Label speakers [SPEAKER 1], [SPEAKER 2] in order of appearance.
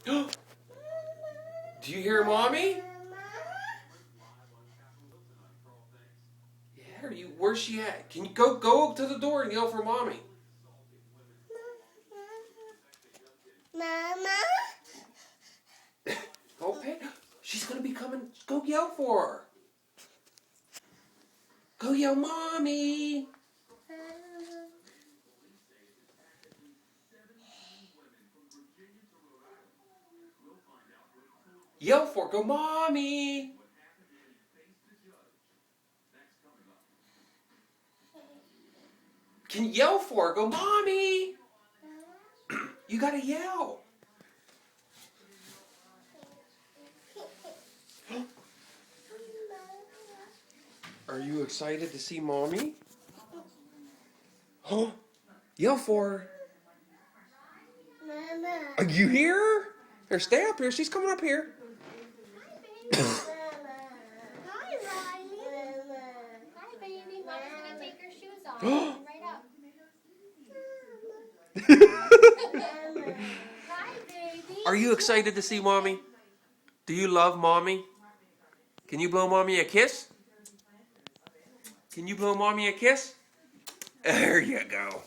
[SPEAKER 1] Do you hear Mommy? Yeah, where's she at? Can you go to the door and yell for Mommy?
[SPEAKER 2] Mama?
[SPEAKER 1] Oh, she's gonna be coming. Go yell for her. Go yell, Mommy. Yell for her. Go, Mommy. Can you yell for her? Go, Mommy. You gotta yell. Are you excited to see Mommy? Huh? Yell for her.
[SPEAKER 2] Mama.
[SPEAKER 1] Are you here? Here, stay up here. She's coming up here.
[SPEAKER 2] Hi, Riley. Hi, baby. Mama's gonna take her shoes off. Right up. Hi, baby.
[SPEAKER 1] Are you excited to see Mommy? Do you love Mommy? Can you blow Mommy a kiss? Can you blow Mommy a kiss? There you go.